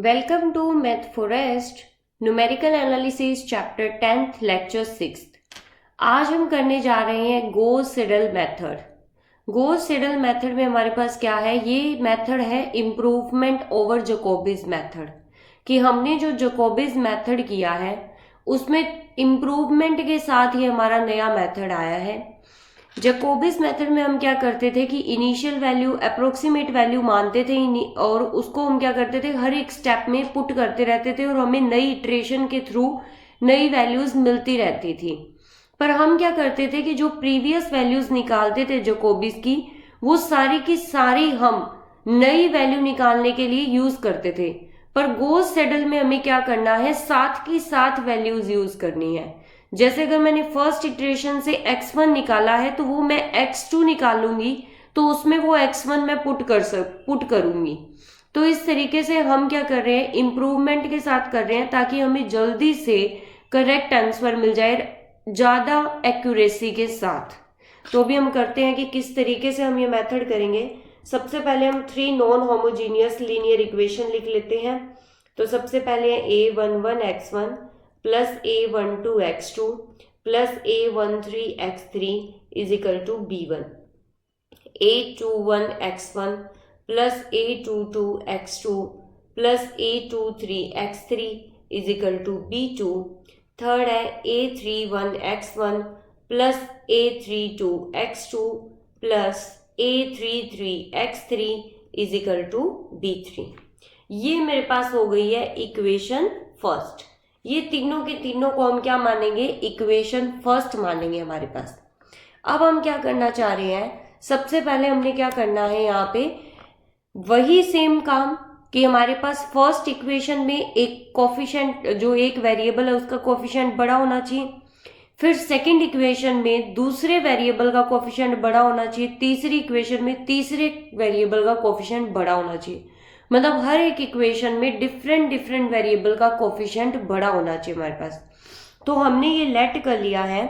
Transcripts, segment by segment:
Welcome to Math Forest numerical analysis chapter 10th lecture 6th। आज हम करने जा रहे हैं गोस सिडल मेथड। गोस सिडल मेथड में हमारे पास क्या है, ये मेथड है इम्प्रूवमेंट ओवर जैकोबिज मेथड। कि हमने जो जैकोबिज मेथड किया है उसमें इम्प्रूवमेंट के साथ ही हमारा नया मेथड आया है। जैकोबिज मेथड में हम क्या करते थे कि इनिशियल वैल्यू अप्रोक्सीमेट वैल्यू मानते थे और उसको हम क्या करते थे, हर एक स्टेप में पुट करते रहते थे और हमें नई इटरेशन के थ्रू नई वैल्यूज मिलती रहती थी। पर हम क्या करते थे कि जो प्रीवियस वैल्यूज निकालते थे जैकोबिज की, वो सारी की सारी हम नई वैल्यू निकालने के लिए यूज करते थे। पर गोस सेडल में हमें क्या करना है, साथ की साथ वैल्यूज यूज करनी है। जैसे अगर मैंने फर्स्ट इटरेशन से x1 निकाला है तो वो मैं x2 निकालूंगी तो उसमें वो x1 मैं पुट करूंगी। तो इस तरीके से हम क्या कर रहे हैं, इम्प्रूवमेंट के साथ कर रहे हैं ताकि हमें जल्दी से करेक्ट आंसर मिल जाए ज्यादा एक्यूरेसी के साथ। तो अभी हम करते हैं कि किस तरीके से हम ये मेथड करेंगे। सबसे पहले हम 3 नॉन होमोजीनियस लीनियर इक्वेशन लिख लेते हैं। तो सबसे पहले है a11x1 plus a12x2 plus a13x3 is equal to b1, a21x1 plus a22x2 plus a23x3 is equal to b2। Third है a31x1 plus a32x2 plus a33x3 is equal to b3। ये मेरे पास हो गई है इक्वेशन फर्स्ट। ये तीनों के तीनों को हम क्या मानेंगे, इक्वेशन फर्स्ट मानेंगे हमारे पास। अब हम क्या करना चाह रहे हैं, सबसे पहले हमने क्या करना है, यहाँ पे वही सेम काम कि हमारे पास फर्स्ट इक्वेशन में एक कोफिशिएंट, जो एक वेरिएबल है उसका कोफिशिएंट बड़ा होना चाहिए। फिर सेकंड इक्वेशन में दूसरे वेरिएबल का कोफिशिएंट बड़ा होना चाहिए। तीसरी इक्वेशन में तीसरे वेरिएबल का कोफिशिएंट बड़ा होना चाहिए। मतलब हर एक इक्वेशन में डिफरेंट वेरिएबल का कोफिशिएंट बड़ा होना चाहिए हमारे पास। तो हमने ये लेट कर लिया है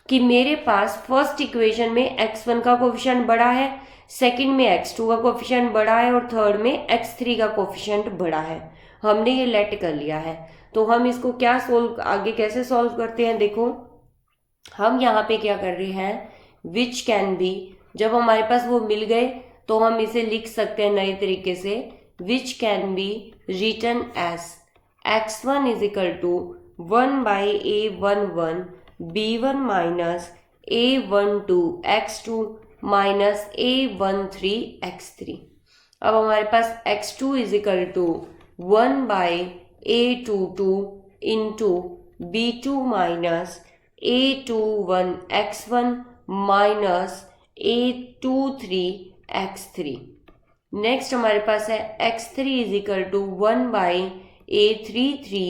कि मेरे पास फर्स्ट इक्वेशन में x1 का कोफिशिएंट बड़ा है, सेकंड में x2 का कोफिशिएंट बड़ा है और थर्ड में x3 का कोफिशिएंट बड़ा है। हमने ये लेट कर लिया है। तो हम इसको क्या आगे कैसे सॉल्व करते हैं, देखो हम यहाँ पे क्या कर रहे हैं, विच कैन बी, जब हमारे पास वो मिल गए तो हम इसे लिख सकते हैं नए तरीके से, which can be written as x1 is equal to 1 by a11 b1 minus a12 x2 minus a13 x3। अब हमारे पास x2 is equal to 1 by a22 into b2 minus a21 x1 minus a23 x3। Next हमारे पास है x3 is equal to 1 by a33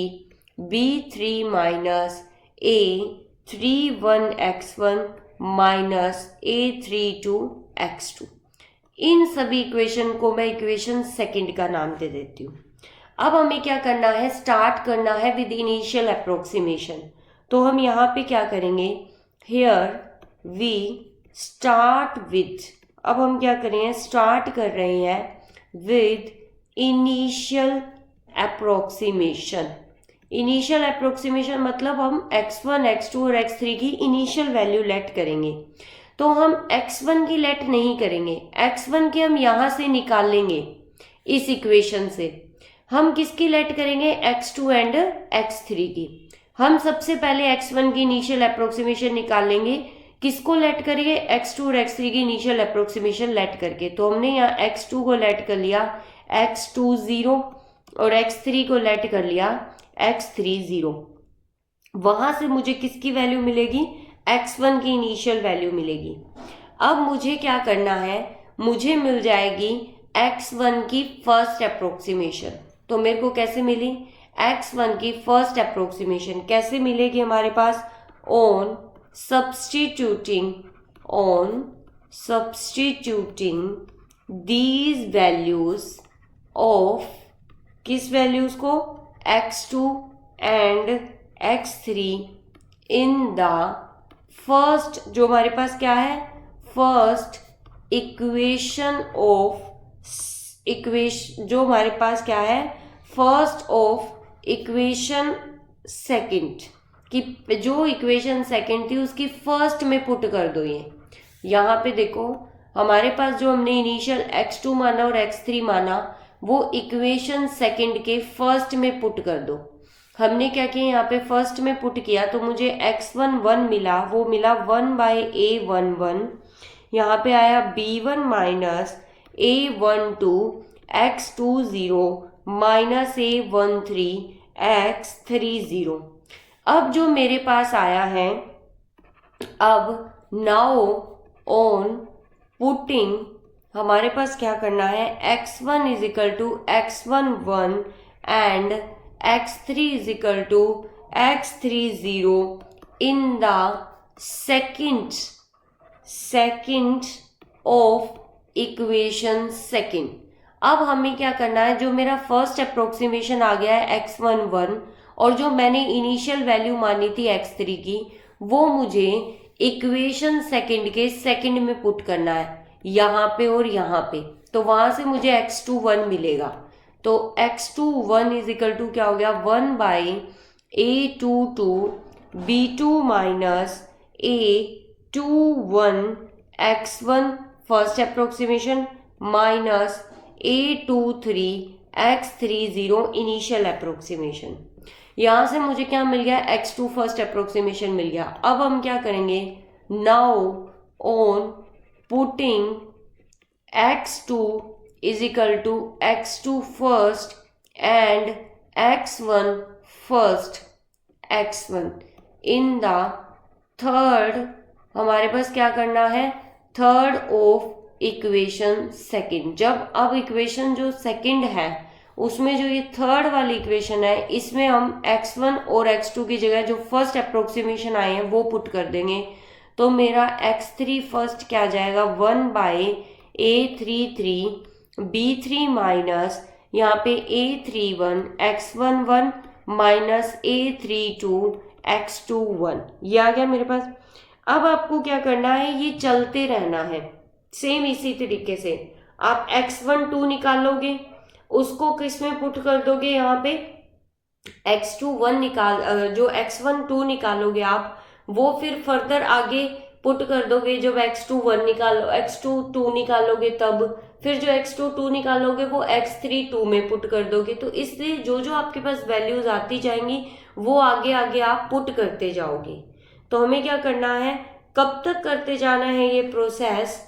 b3 minus a31 x1 minus a32 x2। इन सभी equation को मैं equation second का नाम दे देती हूँ। अब हमें क्या करना है, स्टार्ट करना है विद इनिशियल अप्रोक्सीमेशन। तो हम यहाँ पे क्या करेंगे, हियर वी स्टार्ट विथ, अब हम क्या करें, स्टार्ट कर रहे हैं with initial approximation. Initial approximation मतलब हम x1 x2 और x3 की इनिशियल वैल्यू लेट करेंगे। तो हम x1 की लेट नहीं करेंगे, x1 की हम यहां से निकाल लेंगे इस इक्वेशन से। हम किसकी लेट करेंगे, x2 एंड x3 की। हम सबसे पहले x1 की इनिशियल अप्रोक्सीमेशन निकाल लेंगे, किसको लेट करिए, x2 और x3 की इनिशियल अप्रोक्सीमेशन लेट करके। तो हमने यहाँ x2 को लेट कर लिया x20 और x3 को लेट कर लिया x30। वहां से मुझे किसकी वैल्यू मिलेगी, x1 की इनिशियल वैल्यू मिलेगी। अब मुझे क्या करना है, मुझे मिल जाएगी x1 की फर्स्ट अप्रोक्सीमेशन। तो मेरे को कैसे मिली, x1 की फर्स्ट अप्रोक्सीमेशन कैसे मिलेगी हमारे पास, on substituting these values of, किस वैल्यूज को, x2 and x3 in the first, जो हमारे पास क्या है, फर्स्ट इक्वेशन ऑफ, जो हमारे पास क्या है, फर्स्ट ऑफ इक्वेशन सेकंड कि जो इक्वेशन सेकंड थी उसकी फर्स्ट में पुट कर दो। ये यहाँ पे देखो हमारे पास जो हमने इनिशियल x2 माना और x3 माना वो इक्वेशन सेकंड के फर्स्ट में पुट कर दो। हमने क्या किया यहाँ पे फर्स्ट में पुट किया तो मुझे x1 1 मिला, वो मिला 1/a11। यहाँ पे आया b1 minus a12 x20 minus a13 x30। अब जो मेरे पास आया है, अब नाउ ऑन पुटिंग हमारे पास क्या करना है, x1 is equal to x11 and x3 is equal to x30 in the second of equation second. अब हमें क्या करना है, जो मेरा फर्स्ट अप्रोक्सीमेशन आ गया है x11 और जो मैंने इनिशियल वैल्यू मानी थी x3 की, वो मुझे इक्वेशन सेकंड के सेकंड में पुट करना है, यहाँ पे और यहाँ पे। तो वहां से मुझे x21 मिलेगा। तो x21 इज इक्वल टू क्या हो गया, 1/a22 b2 minus a21 x1 first approximation minus a23 x30 initial approximation. यहाँ से मुझे क्या मिल गया, x2 फर्स्ट अप्रोक्सीमेशन मिल गया। अब हम क्या करेंगे, now on putting x2 is equal to x2 first and x1 first x1 in the third, हमारे पास क्या करना है, थर्ड ऑफ इक्वेशन सेकंड। जब अब इक्वेशन जो सेकंड है उसमें जो ये थर्ड वाली इक्वेशन है, इसमें हम x1 और x2 की जगह जो फर्स्ट अप्रोक्सीमेशन आए हैं वो पुट कर देंगे। तो मेरा x3 फर्स्ट क्या जाएगा, 1/a33 b3 माइनस यहाँ पे a31 x11 minus a32 x21। ये आ गया मेरे पास। अब आपको क्या करना है, ये चलते रहना है सेम इसी तरीके से। आप x12 निकालोगे, उसको किस में पुट कर दोगे, यहाँ पे x21 जो x12 निकालोगे आप वो फिर फर्दर आगे पुट कर दोगे। जब x22 निकालोगे तब फिर जो x22 निकालोगे वो x32 में पुट कर दोगे। तो इसलिए जो जो आपके पास वैल्यूज आती जाएंगी वो आगे आगे आप पुट करते जाओगे। तो हमें क्या करना है, कब तक करते जाना है ये प्रोसेस,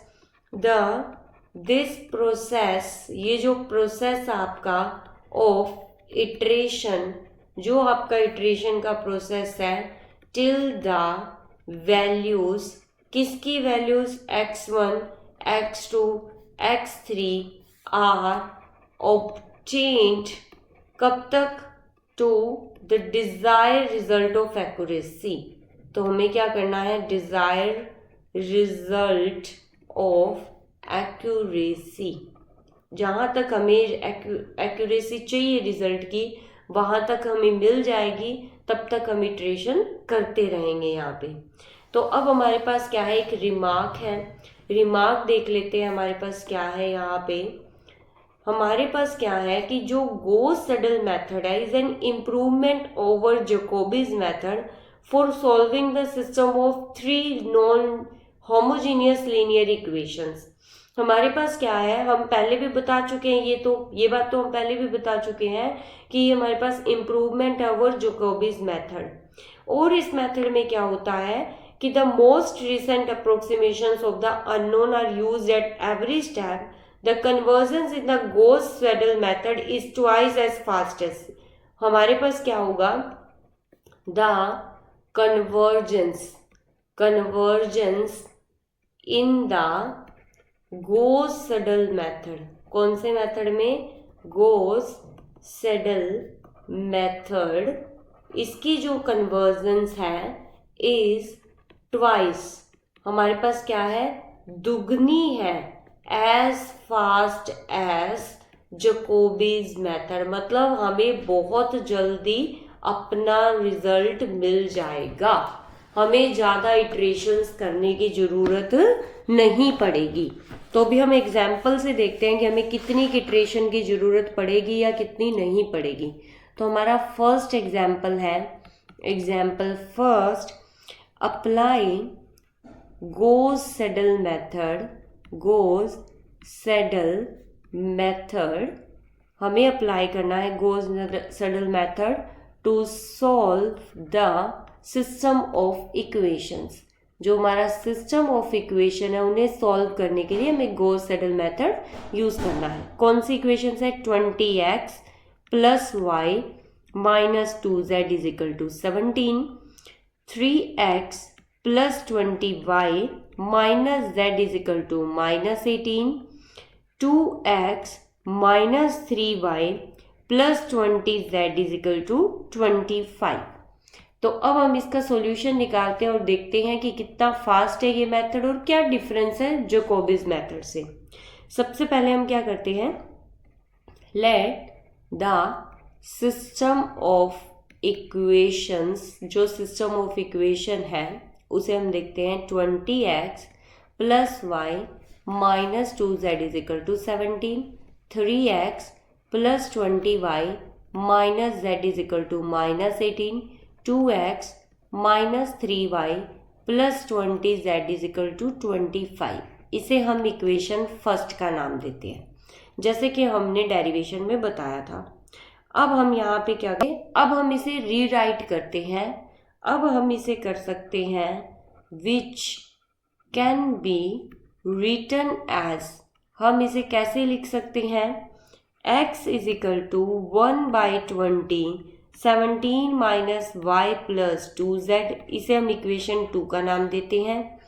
दिस प्रोसेस, ये जो प्रोसेस आपका ऑफ इटरेशन, जो आपका इटरेशन का प्रोसेस है, टिल द वैल्यूज, किसकी values, x1 x2 x3 are obtained, कब तक, to the desire result of accuracy. तो हमें क्या करना है, डिजायर रिजल्ट ऑफ एक्यूरेसी, जहां तक हमें एक्यूरेसी चाहिए रिजल्ट की वहां तक हमें मिल जाएगी, तब तक हम इटरेशन करते रहेंगे यहाँ पे। तो अब हमारे पास क्या है, एक रिमार्क है, रिमार्क देख लेते हैं हमारे पास क्या है। यहाँ पे हमारे पास क्या है कि जो गॉस सेडल मेथड है is an improvement over Jacobi's method for solving the system of 3 non homogeneous linear equations. हमारे पास क्या है, हम पहले भी बता चुके हैं, ये बात तो हम पहले भी बता चुके हैं कि हमारे पास इम्प्रूवमेंट है ओवर जैकोबीज मेथड। और इस मेथड में क्या होता है कि the most recent approximations of the unknown are used at every step. The convergence in the Gauss Seidel method is twice as fast as. हमारे पास क्या होगा, the convergence in the Gauss Seidel method, कौन से method में, Gauss Seidel method, इसकी जो convergence है इज ट्वाइस, हमारे पास क्या है, दुगनी है, एज फास्ट एज जैकोबीज मेथड। मतलब हमें बहुत जल्दी अपना रिजल्ट मिल जाएगा, हमें ज़्यादा इटरेशंस करने की ज़रूरत नहीं पड़ेगी। तो भी हम एग्जाम्पल से देखते हैं कि हमें कितनी इटरेशन की ज़रूरत पड़ेगी या कितनी नहीं पड़ेगी। तो हमारा फर्स्ट एग्जाम्पल है, example first, apply Gauss-Seidel method हमें अप्लाई करना है Gauss-Seidel method to solve the system of equations. जो हमारा सिस्टम ऑफ इक्वेशन है उन्हें सॉल्व करने के लिए हमें Gauss-Seidel मेथड यूज करना है। कौन सी इक्वेशंस है? 20x plus y minus 2z is equal to 17, 3x plus 20y minus z is equal to minus 18, 2x minus 3y plus 20z is equal to 25। तो अब हम इसका सॉल्यूशन निकालते हैं और देखते हैं कि कितना फास्ट है ये मेथड और क्या डिफरेंस है जैकोबिस मेथड से। सबसे पहले हम क्या करते हैं, let the system of equations, जो सिस्टम ऑफ इक्वेशन है उसे हम देखते हैं 20x plus y minus 2z is equal to 17, 3x plus 20y minus z is equal to minus 18, 2x minus 3y plus 20z is equal to 25। इसे हम equation first का नाम देते हैं, जैसे कि हमने डेरिवेशन में बताया था। अब हम यहाँ पे क्या करें, अब हम इसे रीराइट करते हैं। अब हम इसे कर सकते हैं which can be written as, हम इसे कैसे लिख सकते हैं, x is equal to 1/20 17 minus y plus 2z, इसे हम इक्वेशन 2 का नाम देते हैं।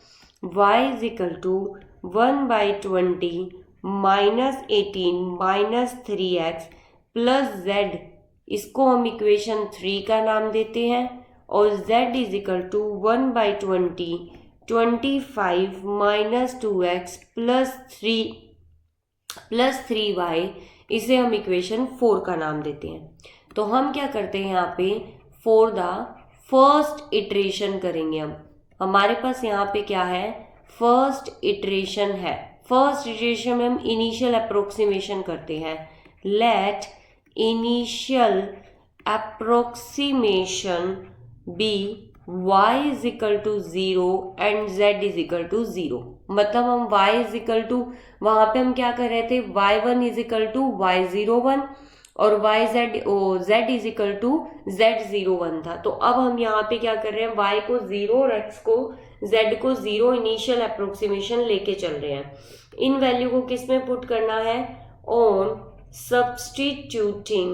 y is equal to 1/20 minus 18 minus 3x plus z, इसको हम इक्वेशन 3 का नाम देते हैं। और z is equal to 1/20 25 minus 2x plus 3y, इसे हम इक्वेशन 4 का नाम देते हैं। तो हम क्या करते हैं यहाँ पे, फॉर द फर्स्ट इटरेशन करेंगे हम। हमारे पास यहाँ पे क्या है, फर्स्ट इटरेशन है। फर्स्ट इटरेशन में हम इनिशियल अप्रोक्सीमेशन करते हैं। Let initial approximation be y is equal to 0 and z is equal to 0। मतलब हम y इज इक्वल टू, वहां पे हम क्या कर रहे थे, y1 is equal to y01 और z is equal to z01 था। तो अब हम यहाँ पे क्या कर रहे हैं, y को 0 और x को z को 0 इनिशियल अप्रोक्सीमेशन लेके चल रहे हैं। इन वैल्यू को किस में पुट करना है, on substituting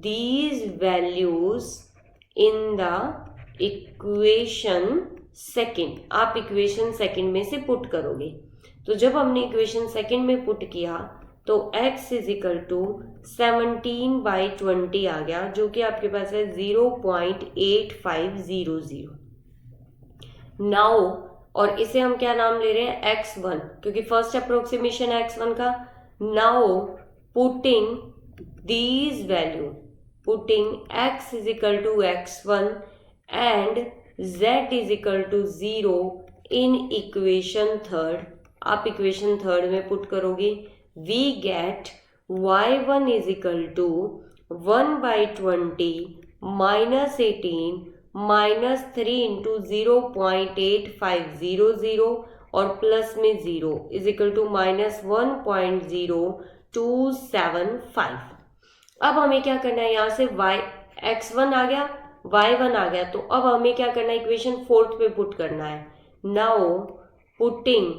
these values in the equation second. आप इक्वेशन सेकेंड में से पुट करोगे। तो जब हमने इक्वेशन सेकेंड में पुट किया तो x इज इक्वल टू 17/20 आ गया, जो कि आपके पास है 0.8500 नाउ। और इसे हम क्या नाम ले रहे हैं, x1, क्योंकि फर्स्ट अप्रोक्सीमेशन है x1 का। Now putting these value, putting x is equal to x1 and z is equal to 0 in equation third, आप इक्वेशन थर्ड में पुट करोगे, we get y1 is equal to 1/20 minus 18 minus 3 into 0.8500 और plus में 0 is equal to minus 1.0275। अब हमें क्या करना है, यहाँ से x1 आ गया, y1 आ गया, तो अब हमें क्या करना है, इक्वेशन फोर्थ पे पुट करना है। Now putting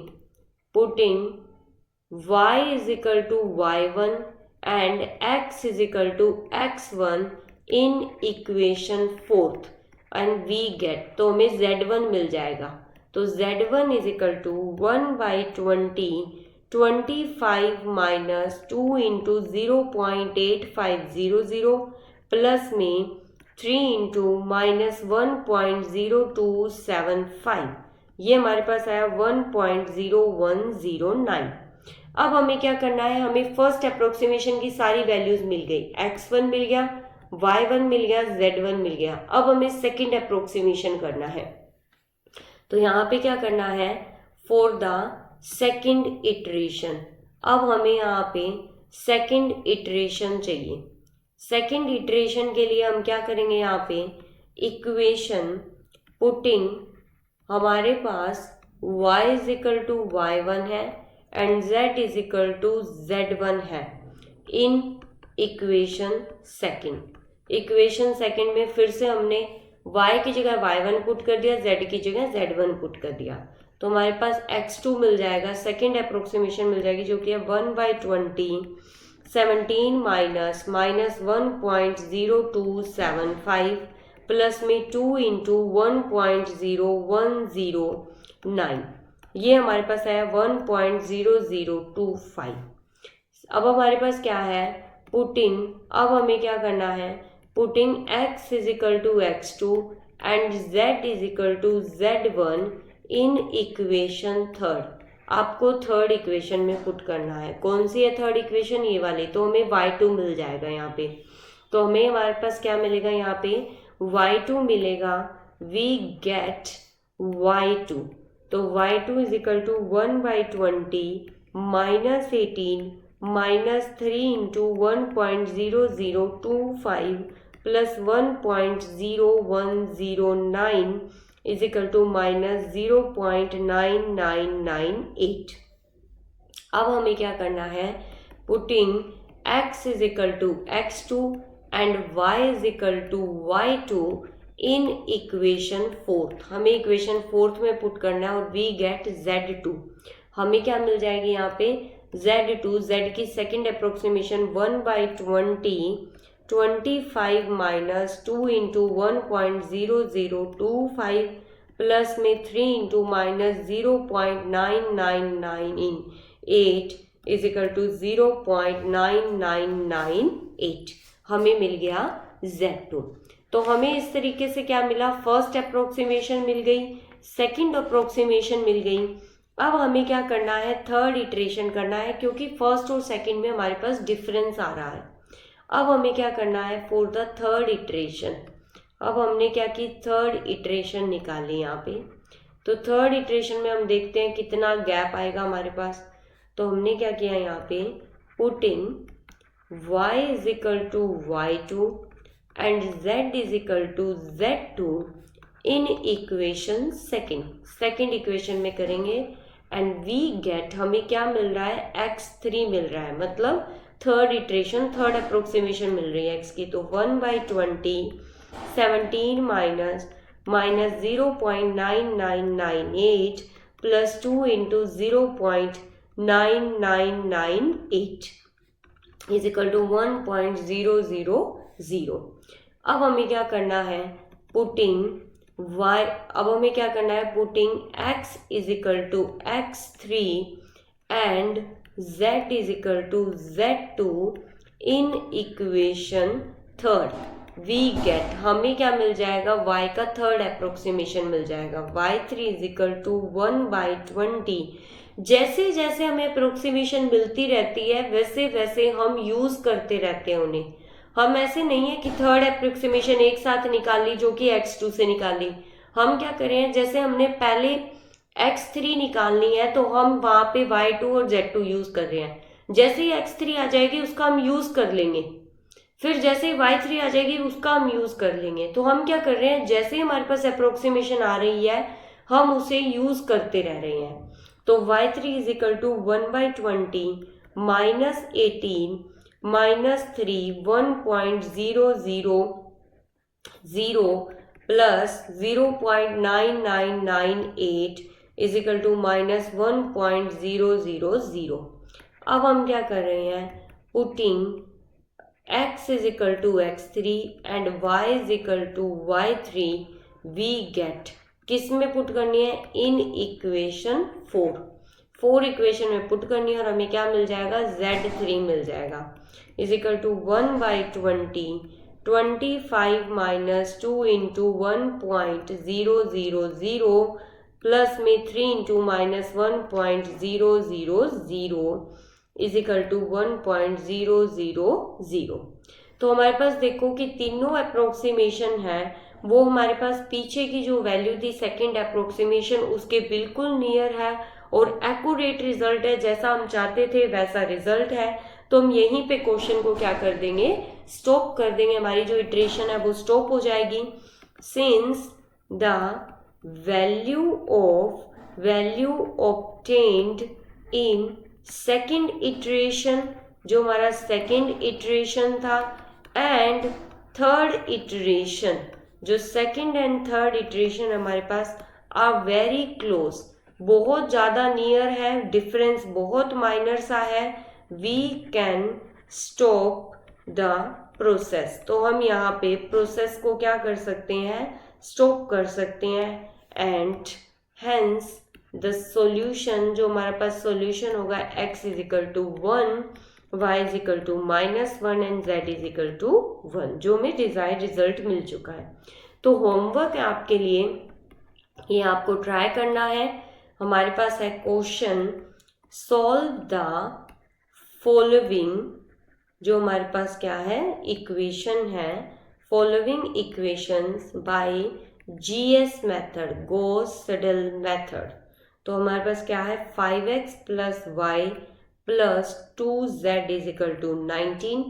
y is equal to y1 and x is equal to x1 in equation fourth and we get, तो हमें z1 मिल जाएगा। तो z1 is equal to 1/20 25 minus 2 into 0.8500 plus में 3 इंटू माइनस 1.0275, ये हमारे पास आया 1.0109। अब हमें क्या करना है, हमें फर्स्ट अप्रोक्सीमेशन की सारी वैल्यूज मिल गई, x1 मिल गया, y1 मिल गया, z1 मिल गया। अब हमें सेकेंड अप्रोक्सीमेशन करना है। तो यहाँ पे क्या करना है, फॉर द सेकंड इटरेशन। अब हमें यहाँ पे सेकंड इटरेशन चाहिए। सेकंड इटरेशन के लिए हम क्या करेंगे, यहाँ पे इक्वेशन पुटिंग, हमारे पास y is equal to y1 है and z is equal to z1 है in equation second. Equation second में फिर से हमने y की जगह y1 पुट कर दिया, z की जगह z1 पुट कर दिया, तो हमारे पास x2 मिल जाएगा, सेकंड अप्रोक्सीमेशन मिल जाएगी जो कि है 1/20 17 माइनस 1.0275 प्लस में 2 इंटू 1.0109, ये हमारे पास है 1.0025। अब हमारे पास क्या है, पुटिंग, अब हमें क्या करना है, putting x is equal to x2 and z is equal to z1 in equation third. आपको थर्ड इक्वेशन में पुट करना है। कौन सी है थर्ड इक्वेशन, ये वाली, तो हमें y2 मिल जाएगा यहाँ पे। तो हमें हमारे पास क्या मिलेगा, यहाँ पे y2 मिलेगा, वी गेट y2, तो y2 is equal to 1/20 minus 18 minus 3 into 1.0025 plus 1.0109 is equal to minus 0.9998। अब हमें क्या करना है, putting x is equal to x2 and y is equal to y2 in equation fourth. हमें equation fourth में put करना है और वी गेट z2। हमें क्या मिल जाएगी यहाँ पे, z2, z की second approximation 1/20 25 minus 2 into 1.0025 plus में 3 into minus 0.9998 is equal to 0.9998। हमें मिल गया z2। तो हमें इस तरीके से क्या मिला, फर्स्ट अप्रोक्सीमेशन मिल गई, सेकंड अप्रोक्सीमेशन मिल गई। अब हमें क्या करना है, थर्ड इटरेशन करना है, क्योंकि फर्स्ट और सेकंड में हमारे पास डिफरेंस आ रहा है। अब हमें क्या करना है, फॉर द थर्ड इटरेशन। अब हमने क्या की, थर्ड इटरेशन निकाली यहाँ पे। तो थर्ड इटरेशन में हम देखते हैं कितना गैप आएगा हमारे पास। तो हमने क्या किया यहाँ पे, putting y is equal to y2 and z is equal to z2 in equation second equation में करेंगे एंड वी गेट, हमें क्या मिल रहा है, x3 मिल रहा है, मतलब थर्ड इटरेशन, थर्ड अप्रोक्सीमेशन मिल रही है x की। तो 1/20 17 minus 0.9998 plus 2 into 0.9998 is equal to 1.000। अब हमें क्या करना है, पुटिंग y, अब हमें क्या करना है, putting x is equal to x3 and z is equal to z2 in equation third. We get, हमें क्या मिल जाएगा, y का थर्ड अप्रोक्सीमेशन मिल जाएगा, y3 इज इक्वल टू 1/20। जैसे जैसे हमें अप्रोक्सीमेशन मिलती रहती है वैसे वैसे हम यूज करते रहते हैं उन्हें। हम ऐसे नहीं है कि थर्ड अप्रोक्सीमेशन एक साथ निकाल ली जो कि x2 से निकाली। हम क्या करें, जैसे हमने पहले x3 निकालनी है तो हम वहां पे y2 और z2 यूज कर रहे हैं। जैसे ही x3 आ जाएगी उसका हम यूज कर लेंगे, फिर जैसे ही y3 आ जाएगी उसका हम यूज कर लेंगे। तो हम क्या कर रहे हैं, जैसे हमारे पास अप्रोक्सीमेशन आ रही है हम उसे यूज करते रह रहे हैं। तो y3 is equal to 1/20 minus 18 minus 3 1.000 plus 0.9998 is equal to minus 1.000। अब हम क्या कर रहे हैं, putting x is equal to x3 and y is equal to y3 we get, किस में पुट करनी है, इन इक्वेशन 4 इक्वेशन में पुट करनी है और हमें क्या मिल जाएगा, z3 मिल जाएगा is equal to 1/20 25 minus 2 into 1.000 plus में 3 into minus 1.000 is equal to 1.000। तो हमारे पास देखो कि तीनों अप्रोक्सीमेशन है वो हमारे पास पीछे की जो वैल्यू थी सेकंड अप्रोक्सीमेशन उसके बिल्कुल नियर है और एक्यूरेट रिजल्ट है, जैसा हम चाहते थे वैसा रिजल्ट है। तो हम यहीं पे क्वेश्चन को क्या कर देंगे, स्टॉप कर देंगे, हमारी जो इटरेशन है वो स्टॉप हो जाएगी। Since the value obtained in second iteration, जो हमारा सेकंड इटरेशन था, एंड थर्ड इटरेशन, जो सेकंड एंड थर्ड इटरेशन हमारे पास आर वेरी क्लोज, बहुत ज़्यादा नियर है, डिफरेंस बहुत माइनर सा है, we can stop the process. तो हम यहाँ पे प्रोसेस को क्या कर सकते हैं, स्टॉप कर सकते हैं। एंड हेंस द सॉल्यूशन, जो हमारे पास सॉल्यूशन होगा x is equal to 1, y is equal to -1 and z is equal to 1, जो हमें डिजायर्ड रिजल्ट मिल चुका है। तो होमवर्क है आपके लिए, ये आपको ट्राई करना है। हमारे पास है क्वेश्चन, सॉल्व द फॉलोइंग, जो हमारे पास क्या है, इक्वेशन है, following equations by GS method, Gauss Seidel method. तो हमारे पास क्या है, 5x plus y plus 2z is equal to 19,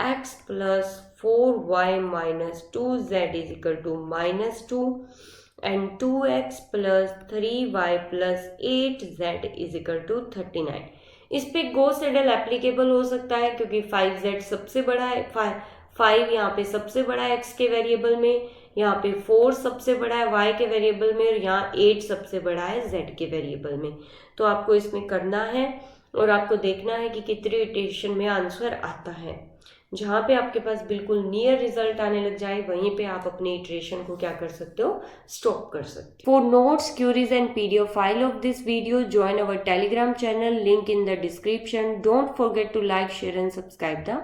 x plus 4y minus 2z is equal to -2 and 2x plus 3y plus 8z is equal to 39। इस पे Gauss Seidel applicable हो सकता है क्योंकि 5z सबसे बड़ा है, 5 यहाँ पे सबसे बड़ा है x के वेरिएबल में, यहाँ पे 4 सबसे बड़ा है y के वेरिएबल में और यहाँ 8 सबसे बड़ा है z के वेरिएबल में। तो आपको इसमें करना है और आपको देखना है कि कितनी इटरेशन में आंसर आता है। जहाँ पे आपके पास बिल्कुल नियर रिजल्ट आने लग जाए वहीं पे आप अपने इटरेशन को क्या कर सकते हो, स्टॉप कर सकते हो। For notes, queries and PDF file of this video, join our Telegram channel, link in the description. Don't forget to like, share and subscribe the